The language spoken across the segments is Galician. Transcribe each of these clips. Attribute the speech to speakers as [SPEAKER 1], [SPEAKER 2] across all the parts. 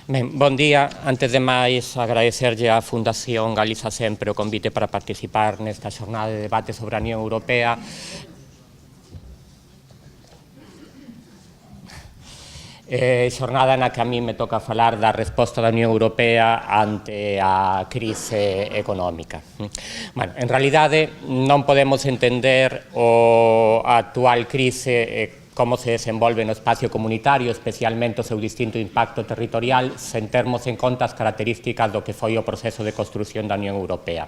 [SPEAKER 1] Ben, bon día. Antes de máis, agradecerlle á Fundación Galiza Sempre o convite para participar nesta xornada de debate sobre a Unión Europea. Xornada na que a mí me toca falar da resposta da Unión Europea ante a crise económica. Bueno, en realidade, non podemos entender a actual crise como se desenvolve no espacio comunitario, especialmente o seu distinto impacto territorial, sen termos en conta as características do que foi o proceso de construción da Unión Europea.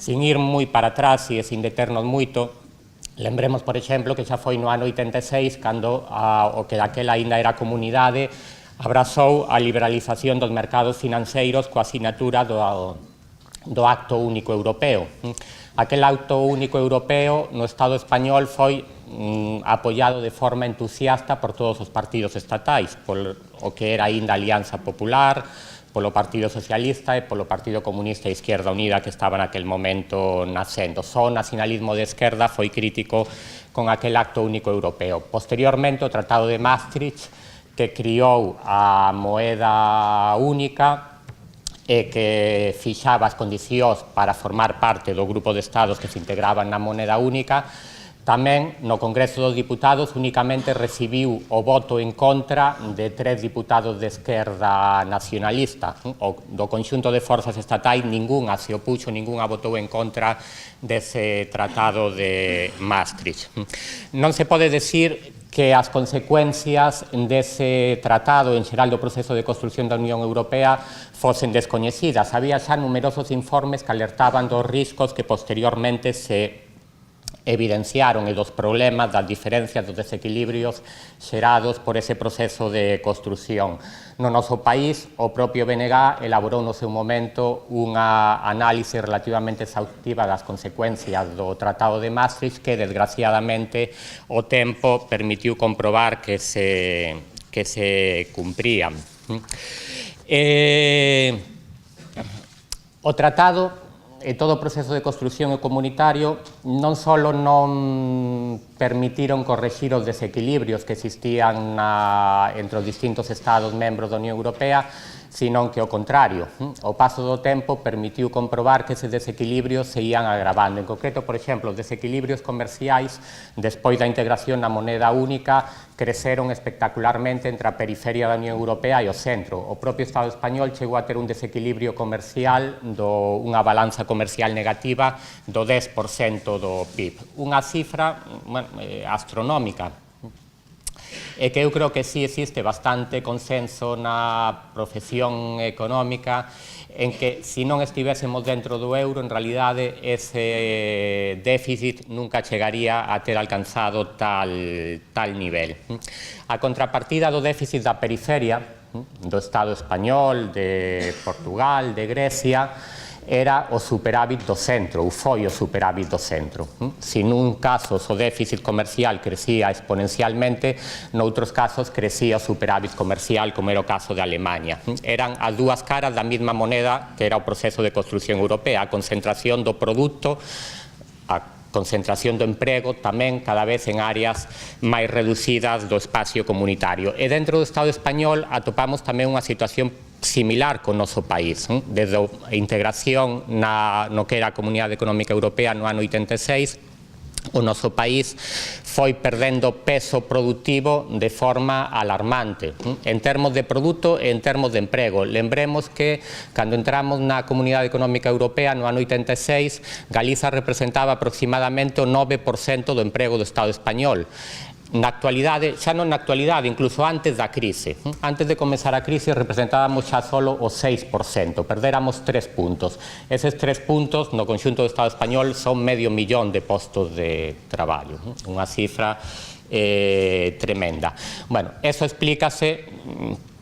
[SPEAKER 1] Sin ir moi para atrás e sin deternos moito, lembremos, por exemplo, que xa foi no ano 86, cando o que daquela aínda era comunidade abrazou a liberalización dos mercados financeiros coa asinatura do Acto Único Europeo. Aquel Acto Único Europeo no Estado español foi apoiado de forma entusiasta por todos os partidos estatais, por o que era aínda a Alianza Popular, polo Partido Socialista e polo Partido Comunista e Izquierda Unida que estaba naquel momento nacendo. Só o nacionalismo de esquerda foi crítico con aquel Acto Único Europeo. Posteriormente, o Tratado de Maastricht, que criou a moeda única e que fixaba as condicións para formar parte do grupo de estados que se integraban na moneda única, tamén no Congreso dos Diputados únicamente recibiu o voto en contra de 3 diputados de esquerda nacionalista. Do conxunto de forzas estatais, ningunha se opuxo, ningunha votou en contra dese Tratado de Maastricht. Non se pode decir que as consecuencias dese tratado, en xeral do proceso de construción da Unión Europea, fosen descoñecidas. Había xa numerosos informes que alertaban dos riscos que posteriormente se evidenciaron e dos problemas, das diferencias, dos desequilibrios xerados por ese proceso de construción. No noso país, o propio BNG elaborou no seu momento unha análise relativamente exhaustiva das consecuencias do Tratado de Maastricht que, desgraciadamente, o tempo permitiu comprobar que se cumprían. O tratado e todo o proceso de construción comunitario non só non permitiron correxir os desequilibrios que existían entre os distintos estados membros da Unión Europea, sino que, ao contrario, o paso do tempo permitiu comprobar que eses desequilibrios se ían agravando. En concreto, por exemplo, os desequilibrios comerciais, despois da integración na moneda única, creceron espectacularmente entre a periferia da Unión Europea e o centro. O propio Estado español chegou a ter un desequilibrio comercial, unha balanza comercial negativa do 10% do PIB. Unha cifra astronómica, e que eu creo que sí existe bastante consenso na profesión económica en que, se non estivésemos dentro do euro, en realidade ese déficit nunca chegaría a ter alcanzado tal nivel. A contrapartida do déficit da periferia, do Estado español, de Portugal, de Grecia, era o superávit do centro, ou foi o superávit do centro. Se nun caso o déficit comercial crecía exponencialmente, noutros casos crecía o superávit comercial, como era o caso de Alemania. Eran as dúas caras da mesma moneda que era o proceso de construción europea, a concentración do produto, a concentración do emprego, tamén cada vez en áreas máis reducidas do espacio comunitario. E dentro do Estado español atopamos tamén unha situación similar co noso país. Desde a integración no que era a Comunidade Económica Europea no ano 86, o noso país foi perdendo peso productivo de forma alarmante, en termos de produto e en termos de emprego. Lembremos que, cando entramos na Comunidade Económica Europea no ano 86, Galiza representaba aproximadamente o 9% do emprego do Estado español. Na actualidade, xa non na actualidade, incluso antes da crise. Antes de comezar a crise representábamos xa solo o 6%, perdéramos 3 puntos. Eses 3 puntos no conxunto do Estado español son 500.000 de postos de traballo, unha cifra tremenda. Bueno, eso explícase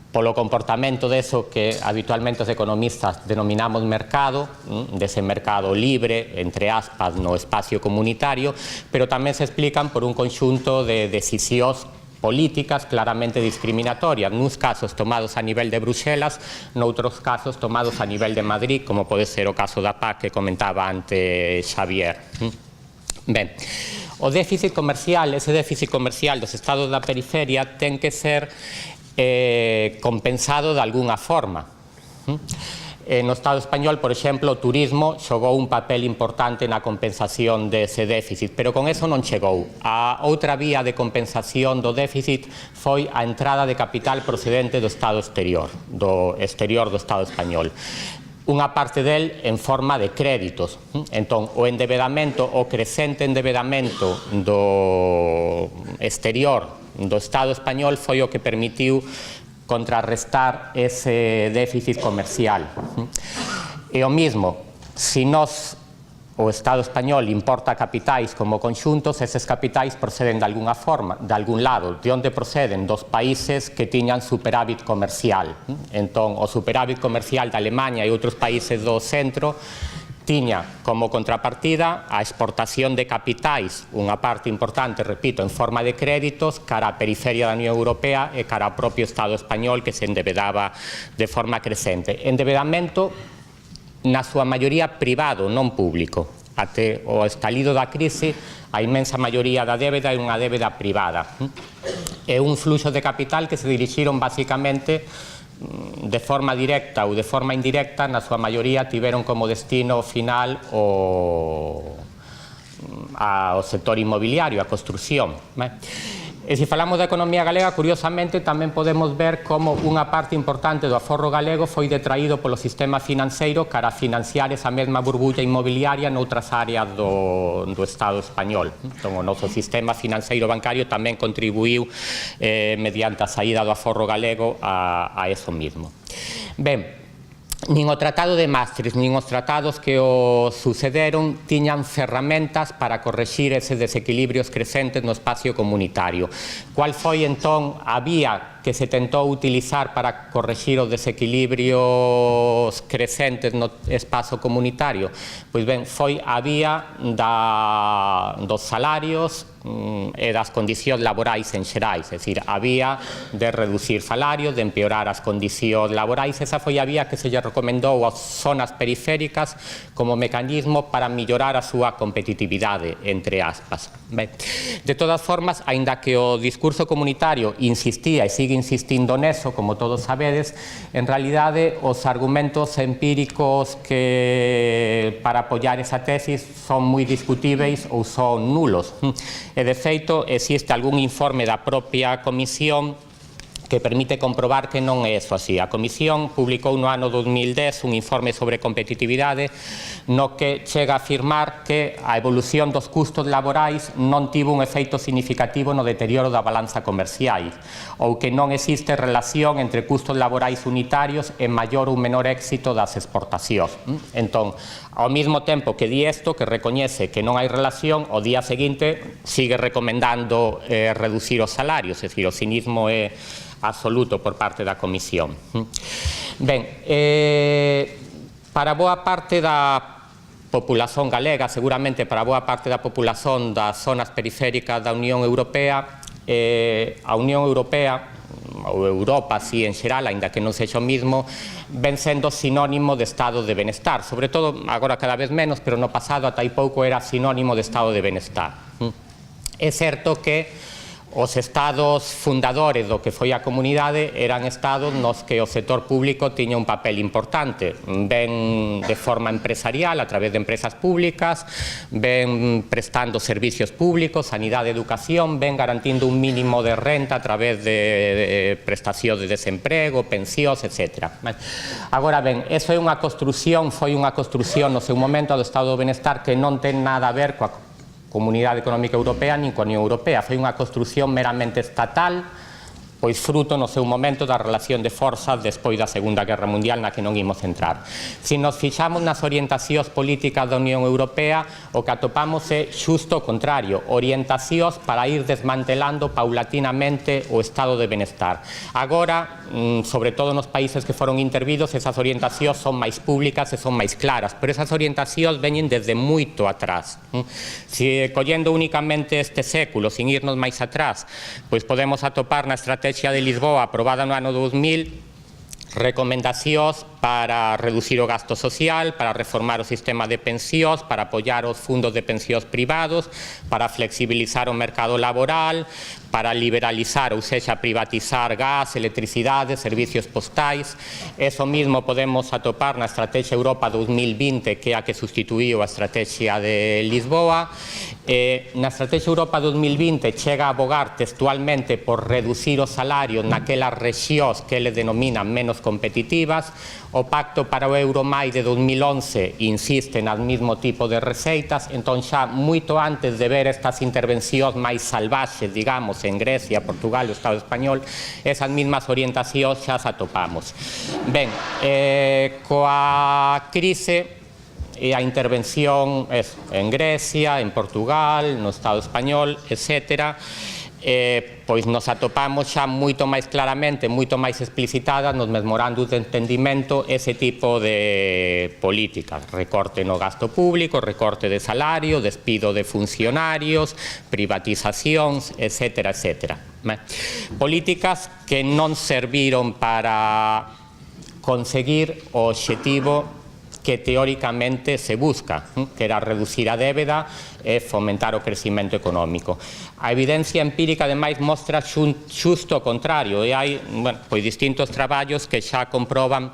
[SPEAKER 1] polo comportamento deso que habitualmente os economistas denominamos mercado, dese mercado libre, entre aspas, no espacio comunitario, pero tamén se explican por un conxunto de decisións políticas claramente discriminatorias, nuns casos tomados a nivel de Bruxelas, noutros casos tomados a nivel de Madrid, como pode ser o caso da PAC que comentaba antes Xavier. Ben, o déficit comercial, ese déficit comercial dos estados da periferia ten que ser compensado de algunha forma. No Estado español, por exemplo, o turismo xogou un papel importante na compensación dese déficit, pero con eso non chegou. A outra vía de compensación do déficit foi a entrada de capital procedente do Estado exterior do Estado español. Unha parte del en forma de créditos. Entón, o endebedamento, o crecente endebedamento do exterior do Estado español foi o que permitiu contrarrestar ese déficit comercial. E o mismo, se nós, o Estado español, importa capitais como conxuntos, eses capitais proceden de alguna forma, de algún lado. De onde proceden? Dos países que tiñan superávit comercial. Entón, o superávit comercial de Alemanha e outros países do centro tiña como contrapartida a exportación de capitais, unha parte importante, repito, en forma de créditos, cara a periferia da Unión Europea e cara ao propio Estado español que se endebedaba de forma crecente. Endebedamento, na súa maioría, privado, non público. Até o estalido da crise, a inmensa maioría da débeda é unha débeda privada. É un fluxo de capital que se dirixiron basicamente de forma directa ou de forma indirecta, na súa maioría tiveron como destino final ao sector inmobiliario, a construción. E se falamos da economía galega, curiosamente, tamén podemos ver como unha parte importante do aforro galego foi detraído polo sistema financeiro cara a financiar esa mesma burbulla inmobiliaria noutras áreas do Estado español. Entón, o noso sistema financeiro bancario tamén contribuiu mediante a saída do aforro galego a eso mismo. Ben, nin o Tratado de Maastricht, nin os tratados que o sucederon tiñan ferramentas para correxir eses desequilibrios crecentes no espacio comunitario. Cual foi entón a vía que se tentou utilizar para correxir os desequilibrios crecentes no espazo comunitario? Pois ben, foi a vía dos salarios e das condicións laborais en xerais, é dicir, a vía de reducir salarios, de empeorar as condicións laborais. Esa foi a vía que se lle recomendou ás zonas periféricas como mecanismo para mellorar a súa competitividade, entre aspas. De todas formas, aínda que o discurso comunitario insistía e sigue insistindo neso, como todos sabedes, en realidade os argumentos empíricos que para apoiar esa tesis son moi discutíveis ou son nulos. E, de feito, existe algún informe da propia Comisión que permite comprobar que non é eso así. A Comisión publicou no ano 2010 un informe sobre competitividade no que chega a afirmar que a evolución dos custos laborais non tivo un efeito significativo no deterioro da balanza comercial, ou que non existe relación entre custos laborais unitarios e maior ou menor éxito das exportacións. Entón, ao mesmo tempo que di isto, que recoñece que non hai relación, o día seguinte sigue recomendando reducir os salarios, é dicir, o cinismo é absoluto por parte da Comisión. Ben, para boa parte da populación galega, seguramente para boa parte da populación das zonas periféricas da Unión Europea, a Unión Europea, ou Europa, así en xeral, aínda que non sexa o mismo, ven sendo sinónimo de estado de benestar. Sobre todo, agora cada vez menos, pero no pasado ata hai pouco era sinónimo de estado de benestar. É certo que os estados fundadores do que foi a comunidade eran estados nos que o sector público tiña un papel importante, ben de forma empresarial, a través de empresas públicas, ben prestando servicios públicos, sanidade e educación, ben garantindo un mínimo de renta a través de prestacións de desemprego, pensións, etc. Agora ben, eso é unha construción, foi unha construción no seu momento do estado do benestar que non ten nada a ver coa Comunidade Económica Europea nin coa Unión Europea. Foi unha construción meramente estatal, pois fruto no seu momento da relación de forzas despois da Segunda Guerra Mundial na que non imos entrar. Se nos fixamos nas orientacións políticas da Unión Europea, o que atopamos é xusto o contrario, orientacións para ir desmantelando paulatinamente o estado de benestar. Agora, sobre todo nos países que foron intervidos, esas orientacións son máis públicas e son máis claras, pero esas orientacións veñen desde moito atrás. Se collendo únicamente este século, sin irnos máis atrás, pois podemos atopar na estrategia de Lisboa aprobada no ano 2000 recomendacións para reducir o gasto social, para reformar o sistema de pensións, para apoiar os fundos de pensións privados, para flexibilizar o mercado laboral, para liberalizar, ou sexa, privatizar gas, electricidade, servicios postais. Eso mismo podemos atopar na Estrategia Europa 2020, que é a que sustituíu a Estrategia de Lisboa. Na Estrategia Europa 2020 chega a abogar textualmente por reducir os salarios naquelas rexións que eles denominan menos competitivas. O Pacto para o Euro máis de 2011 insiste nas mesmo tipo de receitas, entón xa moito antes de ver estas intervencións máis salvaxes, digamos, en Grecia, Portugal, o Estado español, esas mesmas orientacións xa as atopamos. Ben, coa crise e a intervención en Grecia, en Portugal, no Estado español, etc., pois nos atopamos xa moito máis claramente, moito máis explicitada nos memorandos de entendimento ese tipo de políticas, recorte no gasto público, recorte de salario, despido de funcionarios, privatizacións, etc., etc. Políticas que non serviron para conseguir o obxectivo que teóricamente se busca, que era reducir a débeda e fomentar o crecimento económico. A evidencia empírica, ademais, mostra xusto o contrario, e hai pois distintos traballos que xa comproban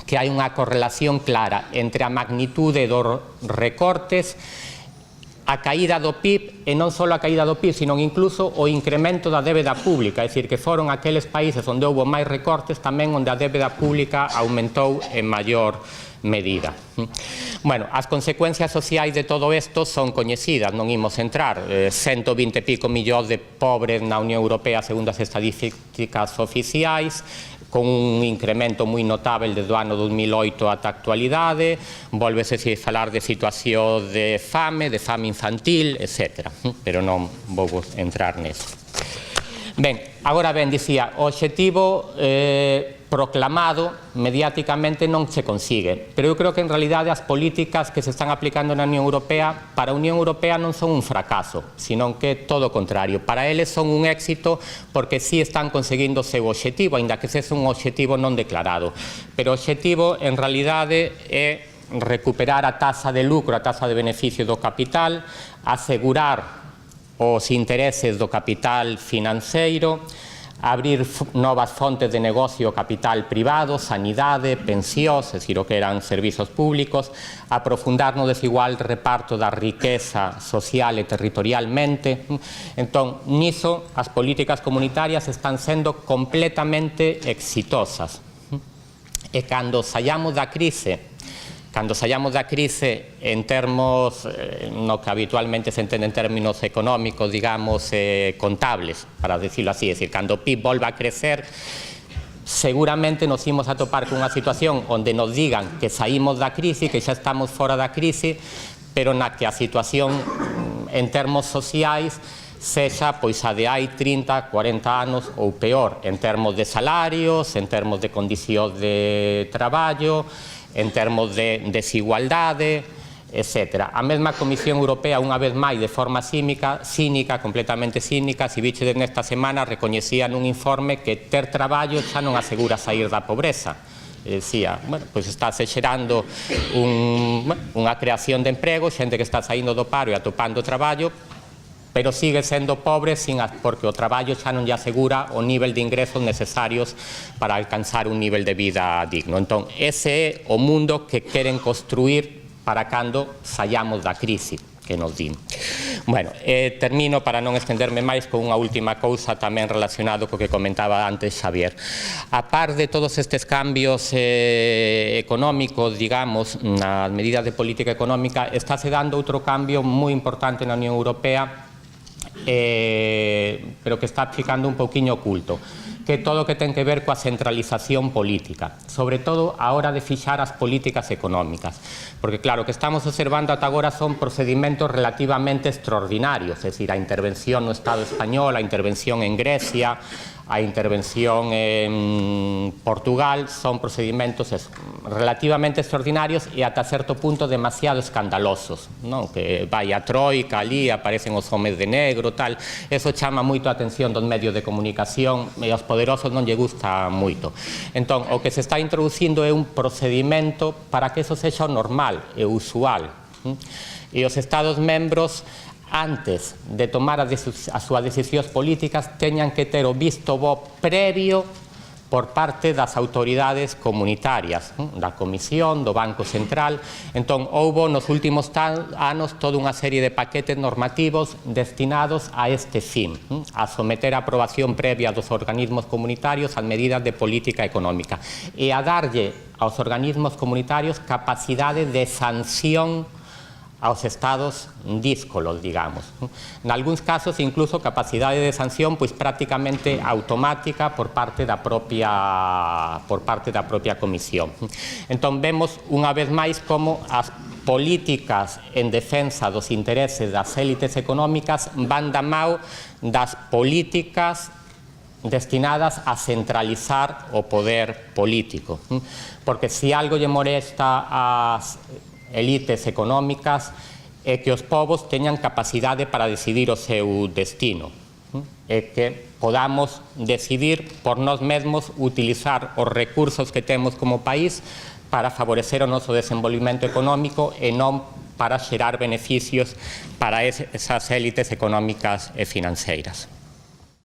[SPEAKER 1] que hai unha correlación clara entre a magnitude dos recortes, a caída do PIB, e non só a caída do PIB, sino incluso o incremento da débeda pública, é dicir, que foron aqueles países onde houve máis recortes tamén onde a débeda pública aumentou en maior medida. Bueno, as consecuencias sociais de todo isto son coñecidas, non imos entrar. 120 e pico millóns de pobres na Unión Europea segundo as estadísticas oficiais, con un incremento moi notável desde o ano 2008 ata a actualidade, volvese a falar de situación de fame infantil, etc. Pero non vou entrar neso. Ben, agora ben, dicía, o obxectivo proclamado mediáticamente non se consigue, pero eu creo que en realidade as políticas que se están aplicando na Unión Europea para a Unión Europea non son un fracaso, sino que todo o contrario, para eles son un éxito porque sí están conseguindo o seu obxectivo, aínda que ese é un obxectivo non declarado, pero o obxectivo en realidade é recuperar a taxa de lucro, a taxa de beneficio do capital, asegurar os intereses do capital financeiro, abrir novas fontes de negocio capital privado, sanidade, pensións, é dicir, o que eran servizos públicos, aprofundar no desigual reparto da riqueza social e territorialmente. Entón, niso, as políticas comunitarias están sendo completamente exitosas. E cando saíamos da crise en termos, no que habitualmente se entende en términos económicos, digamos, contables, para decirlo así, es decir, cando o PIB volva a crecer, seguramente nos imos a topar con unha situación onde nos digan que saímos da crise, que xa estamos fora da crise, pero na que a situación en termos sociais sexa pois a de hai 30, 40 anos ou peor, en termos de salarios, en termos de condicións de traballo, en termos de desigualdade, etc. A mesma Comisión Europea, unha vez máis, de forma cínica, completamente cínica, se vichedes nesta semana, recoñecía nun informe que ter traballo xa non asegura sair da pobreza. Decía, bueno, pois estáse xerando unha creación de emprego, xente que está saindo do paro e atopando traballo, pero sigue sendo pobre porque o traballo xa non lle asegura o nivel de ingresos necesarios para alcanzar un nivel de vida digno. Entón, ese é o mundo que queren construir para cando saiamos da crise que nos din. Bueno, termino para non estenderme máis con unha última cousa tamén relacionado co que comentaba antes Xavier. A par de todos estes cambios económicos, digamos, nas medidas de política económica, estáse dando outro cambio moi importante na Unión Europea, pero que está ficando un pouquiño oculto, que é todo o que ten que ver coa centralización política, sobre todo a hora de fixar as políticas económicas, porque claro, o que estamos observando ata agora son procedimentos relativamente extraordinarios, é dicir, a intervención no Estado español, a intervención en Grecia, a intervención en Portugal son procedimentos relativamente extraordinarios e ata certo punto demasiado escandalosos, non? Que vai a troika, ali aparecen os homes de negro, tal, eso chama moito a atención dos medios de comunicación e aos poderosos non lle gusta moito. Entón, o que se está introducindo é un procedimento para que eso sexa normal e usual. E os Estados membros, antes de tomar as súas decisións políticas, teñan que ter o visto bo previo por parte das autoridades comunitarias, da Comisión, do Banco Central. Entón, houbo nos últimos anos toda unha serie de paquetes normativos destinados a este fin, a someter a aprobación previa dos organismos comunitarios as medidas de política económica e a darlle aos organismos comunitarios capacidade de sanción aos estados díscolos, digamos. En algúns casos, incluso, capacidade de sanción pois prácticamente automática por parte da propia Comisión. Entón, vemos unha vez máis como as políticas en defensa dos intereses das élites económicas van da mao das políticas destinadas a centralizar o poder político. Porque se algo lle molesta ás elites económicas é que os povos teñan capacidade para decidir o seu destino, é que podamos decidir por nós mesmos utilizar os recursos que temos como país para favorecer o noso desenvolvimento económico e non para xerar beneficios para esas élites económicas e financeiras.